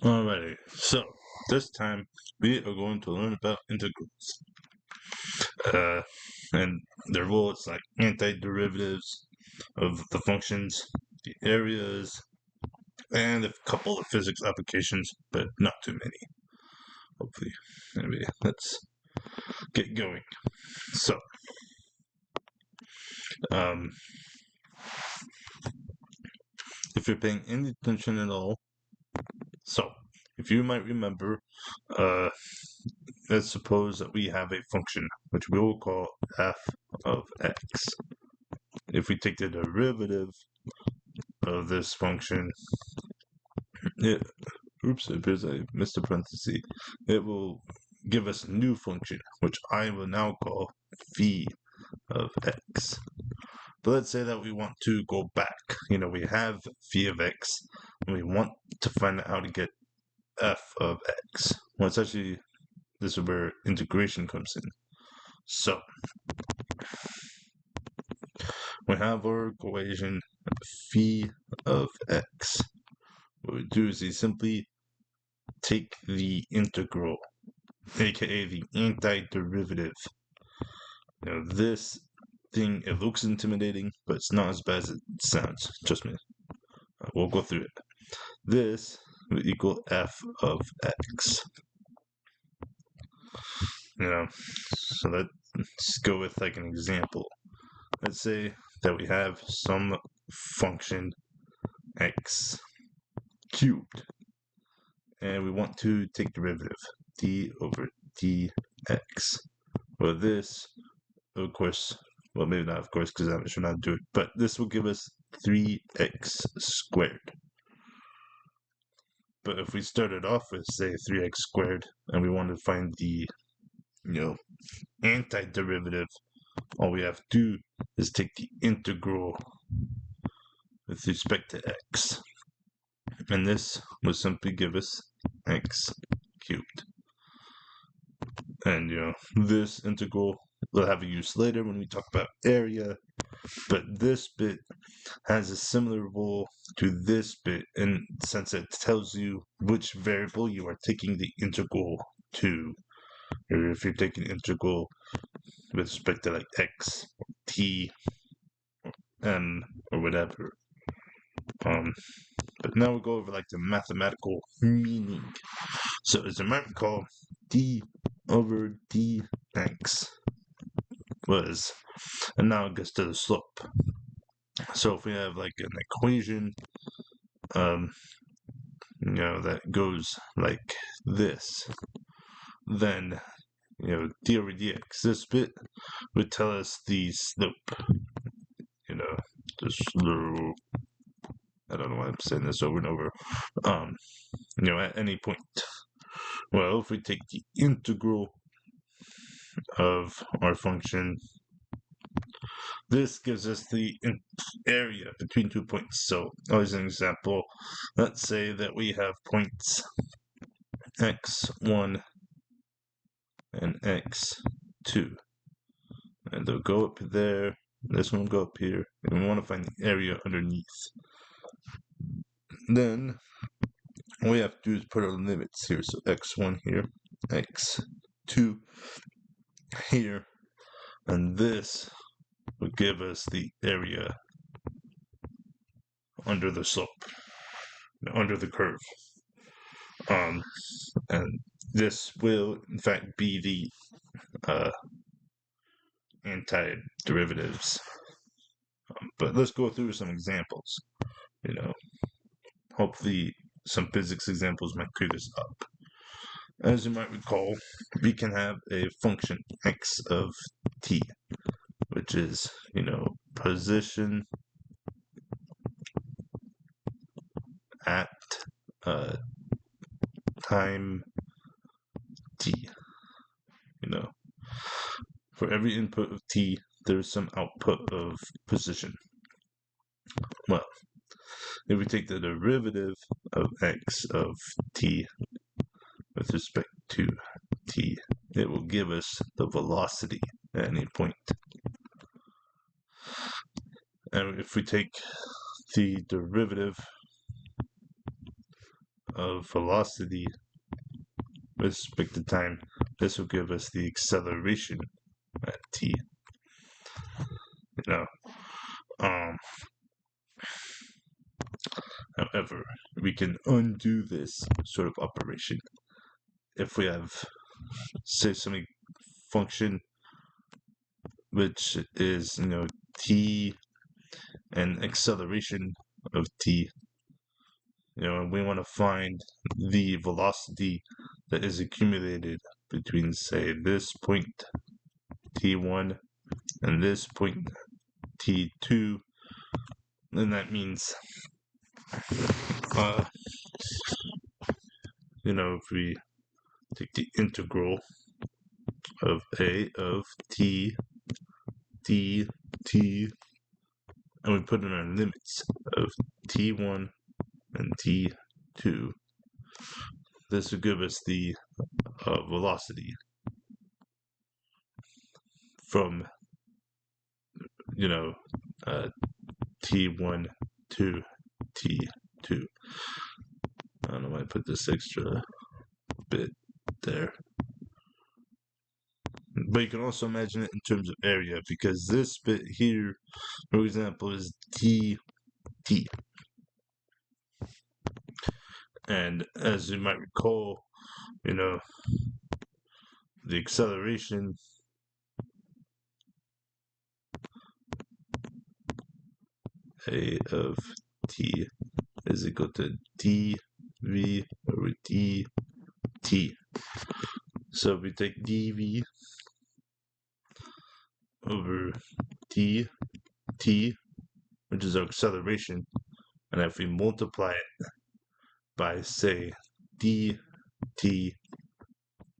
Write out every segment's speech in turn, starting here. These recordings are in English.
Alrighty, so this time we are going to learn about integrals. Uh, and their rules like antiderivatives of the functions, the areas, and a couple of physics applications, but not too many. Hopefully. Anyway, let's get going. So, um, if you're paying any attention at all, so if you might remember, uh, let's suppose that we have a function which we will call f of x. If we take the derivative of this function, it appears I missed a parenthesis. It will give us a new function, which I will now call phi of x. But let's say that we want to go back. We have phi of x, and we want to find out how to get f of x. Well, it's actually, this is where integration comes in. So, we have our equation phi of x. What we do is we simply take the integral, aka the antiderivative. This thing, it looks intimidating, but it's not as bad as it sounds. Trust me. We'll go through it. This will equal f of x. So let's go with like an example. Let's say that we have some function x cubed, and we want to take derivative, d over dx. Well, this, of course, well, maybe not of course, because I'm sure not do it, but this will give us 3x squared. But if we started off with, say, 3x squared, and we want to find the, antiderivative, all we have to do is take the integral with respect to x. And this will simply give us x cubed. And, this integral will have a use later when we talk about area, but this bit has a similar rule to this bit in the sense that it tells you which variable you are taking the integral to. Or if you're taking integral with respect to like x, t, m, or whatever. But now we'll go over like the mathematical meaning. So as you might recall, d over dx was analogous to the slope. So if we have like an equation, that goes like this, then, d over dx, this bit would tell us the slope. The slope. I don't know why I'm saying this over and over. At any point. Well, if we take the integral of our function, this gives us the area between 2 points. So, as an example, let's say that we have points x1 and x2. And they'll go up there, this one will go up here, and we want to find the area underneath. Then, all we have to do is put our limits here. So x1 here, x2 here, and this will give us the area under the slope, under the curve. And this will, in fact, be the antiderivatives. But let's go through some examples. Hopefully some physics examples might clear this up. As you might recall, we can have a function x of t, which is, position at time t. For every input of t, there's some output of position. Well, if we take the derivative of x of t with respect to t, it will give us the velocity at any point. And if we take the derivative of velocity with respect to time. This will give us the acceleration at t. You know, um, however, we can undo this sort of operation if we have, say, some function which is, t and acceleration of t. And we want to find the velocity that is accumulated between, say, this point t1 and this point t2. And that means, if we take the integral of a of t dt, and we put in our limits of t1 and t2, this will give us the velocity from, t1 to t2. I don't know why I put this extra bit there. But you can also imagine it in terms of area, because this bit here, for example, is dt. And as you might recall, the acceleration a of t is equal to dv over dt. So we take dv over dt, which is our acceleration, and if we multiply it by, say, dt,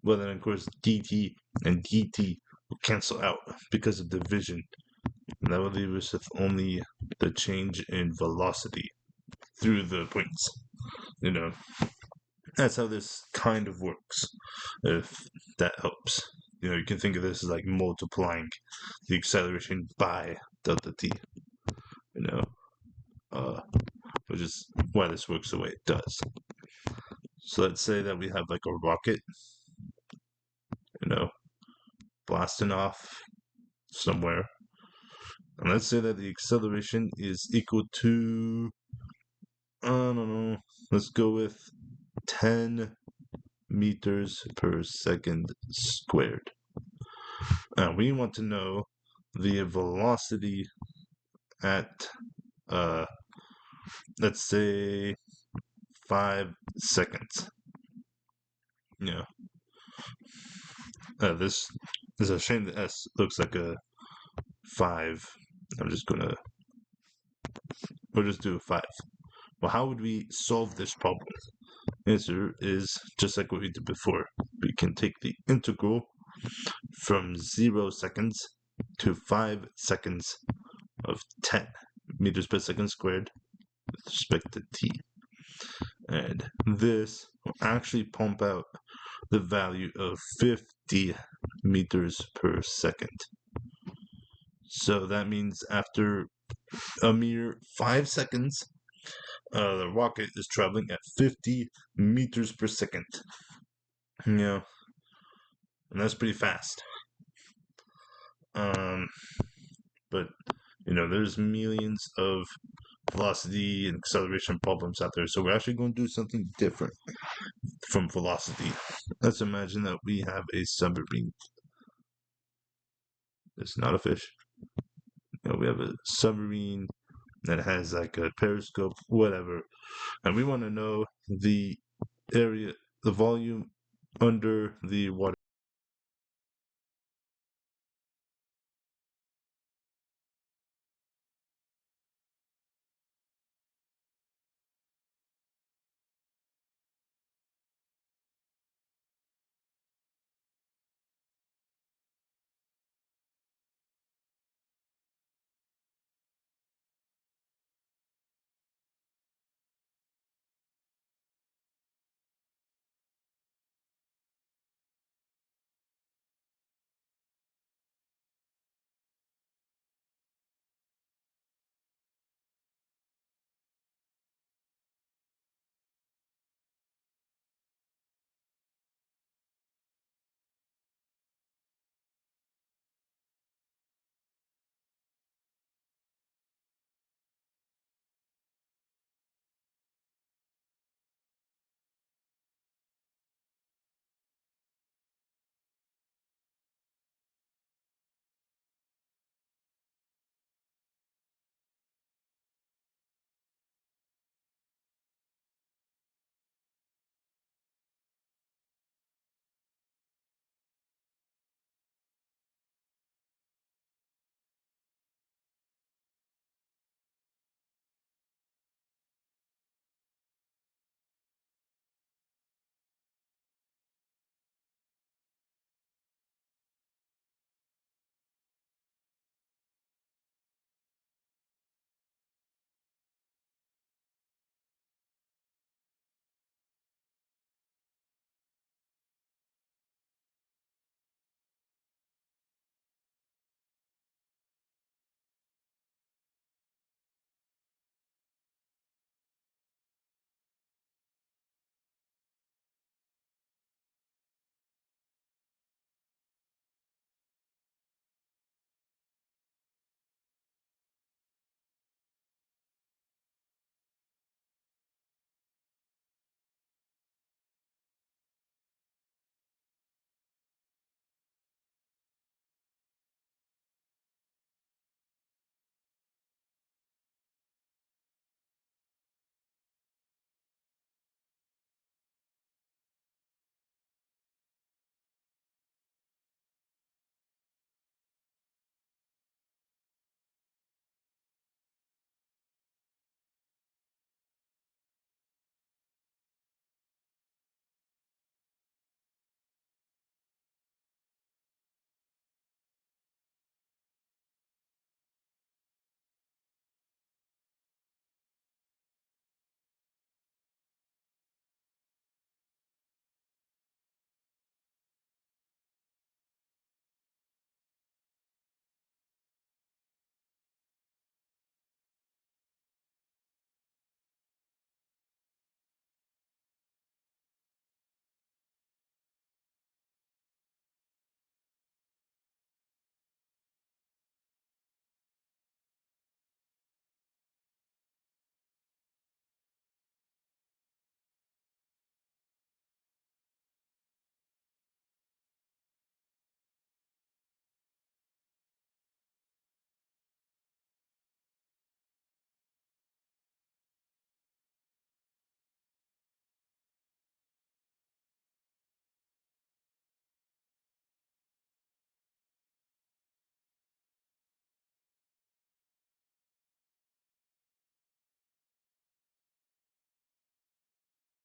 well, then of course dt and dt will cancel out because of division, and that will leave us with only the change in velocity through the points. That's how this kind of works, if that helps. You can think of this as like multiplying the acceleration by delta t, which is why this works the way it does. So let's say that we have like a rocket, blasting off somewhere. And let's say that the acceleration is equal to, I don't know, let's go with 10 meters per second squared. And we want to know the velocity at, let's say, 5 seconds. This is a shame that S looks like a 5. We'll just do a 5. Well, how would we solve this problem? The answer is just like what we did before. We can take the integral from 0 seconds to 5 seconds of 10 meters per second squared with respect to t. And this will actually pump out the value of 50 meters per second. So that means after a mere 5 seconds, the rocket is traveling at 50 meters per second. And that's pretty fast. But there's millions of velocity and acceleration problems out there, so we're actually going to do something different from velocity. Let's imagine that we have a submarine. It's not a fish. We have a submarine that has like a periscope, whatever, and we want to know the area, the volume under the water